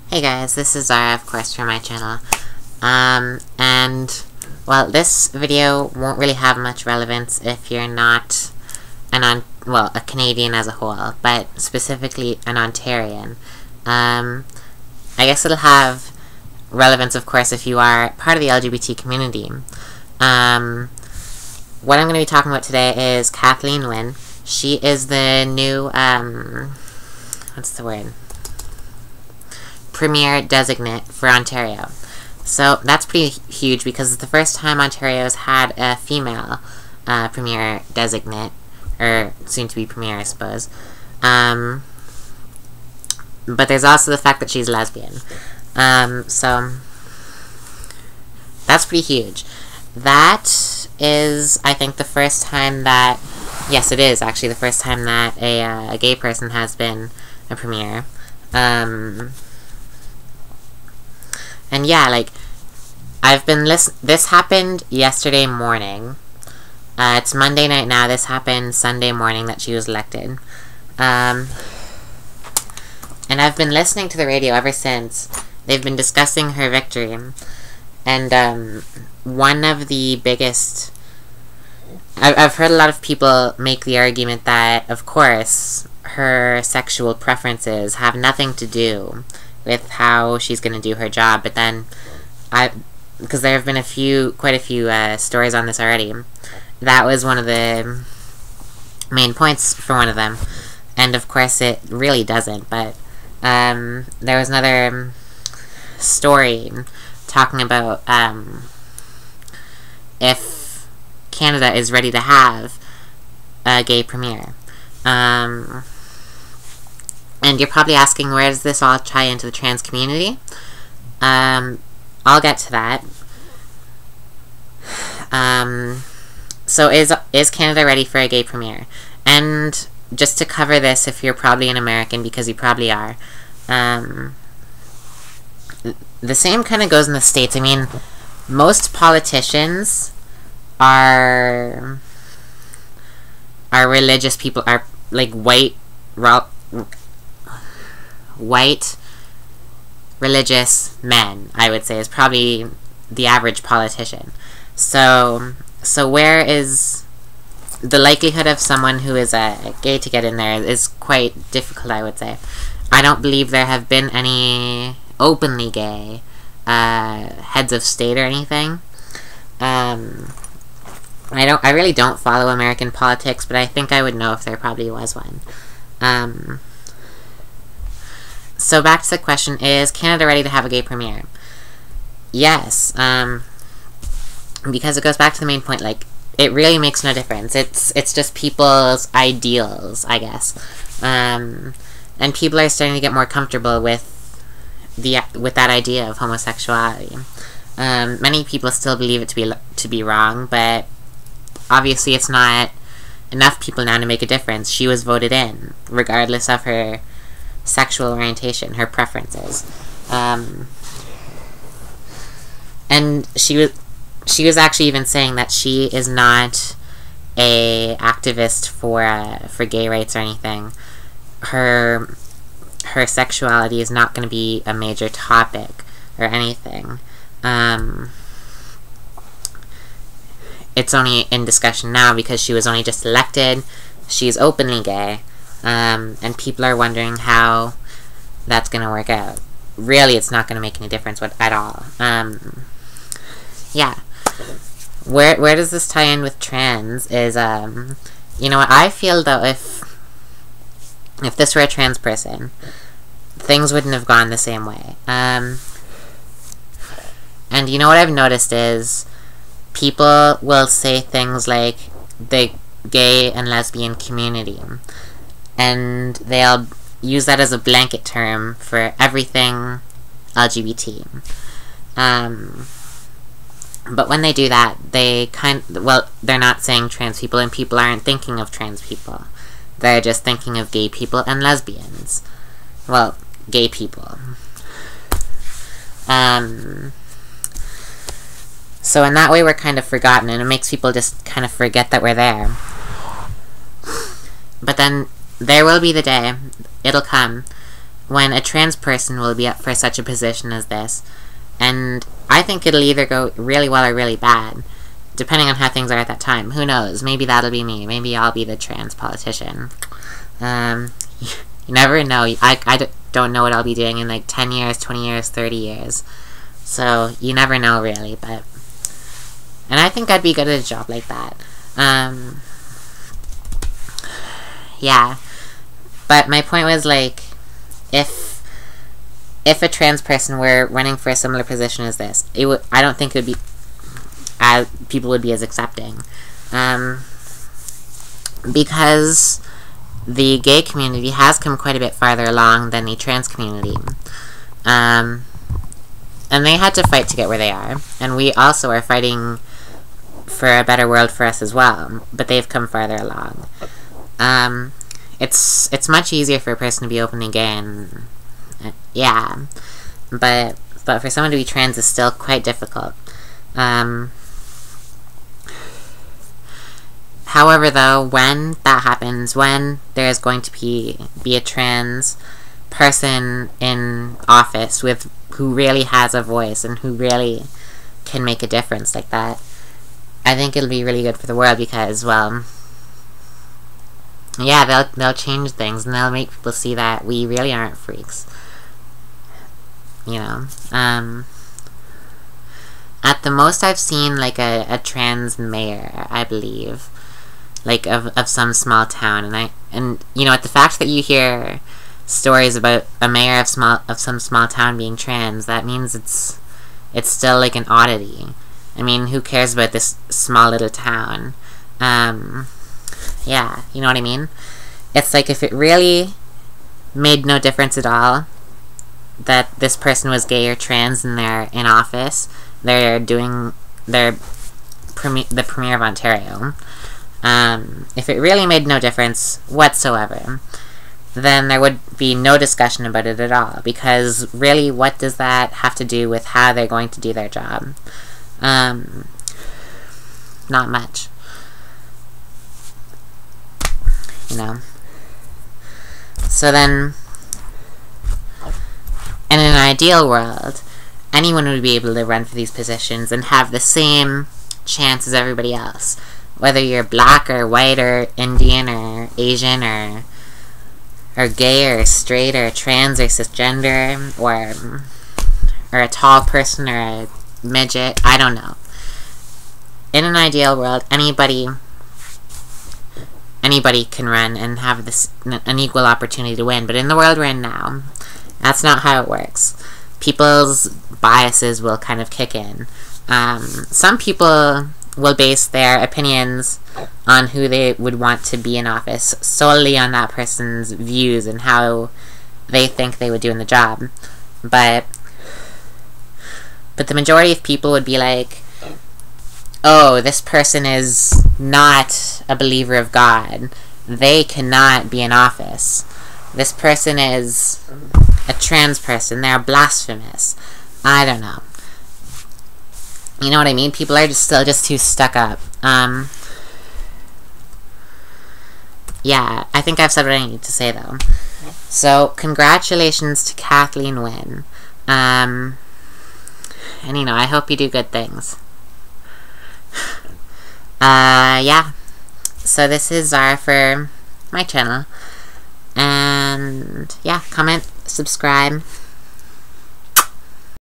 Hey guys, this is Zara, of course, from my channel. Well, this video won't really have much relevance if you're not a Canadian as a whole, but specifically an Ontarian. I guess it'll have relevance, of course, if you are part of the LGBT community. What I'm going to be talking about today is Kathleen Wynne. She is the new, what's the word? Premier designate for Ontario. So that's pretty huge because it's the first time Ontario's had a female premier designate, or soon to be premier, I suppose. But there's also the fact that she's lesbian. So that's pretty huge. That is, I think, the first time that, yes, it is actually the first time that a gay person has been a premier. And yeah, like, I've been this happened yesterday morning. It's Monday night now. This happened Sunday morning that she was elected. And I've been listening to the radio ever since. They've been discussing her victory. And, one of the biggest... I've heard a lot of people make the argument that, of course, her sexual preferences have nothing to do with how she's going to do her job, but then because there have been quite a few stories on this already, that was one of the main points for one of them, and of course it really doesn't, but there was another story talking about if Canada is ready to have a gay premier. And you're probably asking, where does this all tie into the trans community? I'll get to that. So is Canada ready for a gay premier? And just to cover this, if you're probably an American, because you probably are, the same kind of goes in the States. I mean, most politicians are religious people, are like white religious men, I would say, is probably the average politician. So where is the likelihood of someone who is gay to get in there is quite difficult, I would say. I don't believe there have been any openly gay heads of state or anything. I really don't follow American politics, but I think I would know if there probably was one. So back to the question, is Canada ready to have a gay premier? Yes, because it goes back to the main point, like, it really makes no difference. It's just people's ideals, I guess. And people are starting to get more comfortable with that idea of homosexuality. Many people still believe it to be wrong, but obviously it's not enough people now to make a difference. She was voted in, regardless of her sexual orientation, her preferences. And she was actually even saying that she is not a activist for gay rights or anything. Her sexuality is not going to be a major topic or anything. It's only in discussion now because she was only just elected. She's openly gay. And people are wondering how that's going to work out. Really, it's not going to make any difference at all. Yeah. Where does this tie in with trans is, you know what, I feel, though, if this were a trans person, things wouldn't have gone the same way. And you know what I've noticed is, people will say things like, the gay and lesbian community, and they'll use that as a blanket term for everything LGBT. But when they do that, they're not saying trans people, and people aren't thinking of trans people. They're just thinking of gay people and lesbians. Well, gay people. So in that way, we're kind of forgotten, and it makes people just kind of forget that we're there. But then, there will be the day, it'll come, when a trans person will be up for such a position as this, and I think it'll either go really well or really bad, depending on how things are at that time. Who knows? Maybe that'll be me. Maybe I'll be the trans politician. You never know. I don't know what I'll be doing in like 10 years, 20 years, 30 years. So, you never know, really, but... And I think I'd be good at a job like that. Yeah. But my point was, like, if a trans person were running for a similar position as this, I don't think it would be... people would be as accepting. Because the gay community has come quite a bit farther along than the trans community. And they had to fight to get where they are. And we also are fighting for a better world for us as well. But they've come farther along. It's much easier for a person to be openly gay and... yeah. But for someone to be trans is still quite difficult. However, though, when that happens, when there is going to be a trans person in office who really has a voice and who really can make a difference like that, I think it'll be really good for the world because, well, yeah, they'll change things and they'll make people see that we really aren't freaks. You know, at the most I've seen, like, a trans mayor, I believe, like, of some small town, and you know, at the fact that you hear stories about a mayor of some small town being trans, that means it's still, like, an oddity. I mean, who cares about this small little town? Yeah, you know what I mean? It's like, if it really made no difference at all that this person was gay or trans and they're in office, they're doing the Premier of Ontario, if it really made no difference whatsoever, then there would be no discussion about it at all, because really, what does that have to do with how they're going to do their job? Not much. You know? So then, in an ideal world, anyone would be able to run for these positions and have the same chance as everybody else. Whether you're black or white or Indian or Asian or gay or straight or trans or cisgender or a tall person or a midget, I don't know. In an ideal world, anybody can run and have an equal opportunity to win. But in the world we're in now, that's not how it works. People's biases will kind of kick in. Some people will base their opinions on who they would want to be in office solely on that person's views and how they think they would do in the job. But the majority of people would be like, oh, this person is not a believer of God. They cannot be in office. This person is a trans person. They're blasphemous. I don't know. You know what I mean? People are still too stuck up. Yeah, I think I've said what I need to say, though. So, congratulations to Kathleen Wynne. And, you know, I hope you do good things. Yeah. So, this is Zara for my channel. And, yeah, comment, subscribe.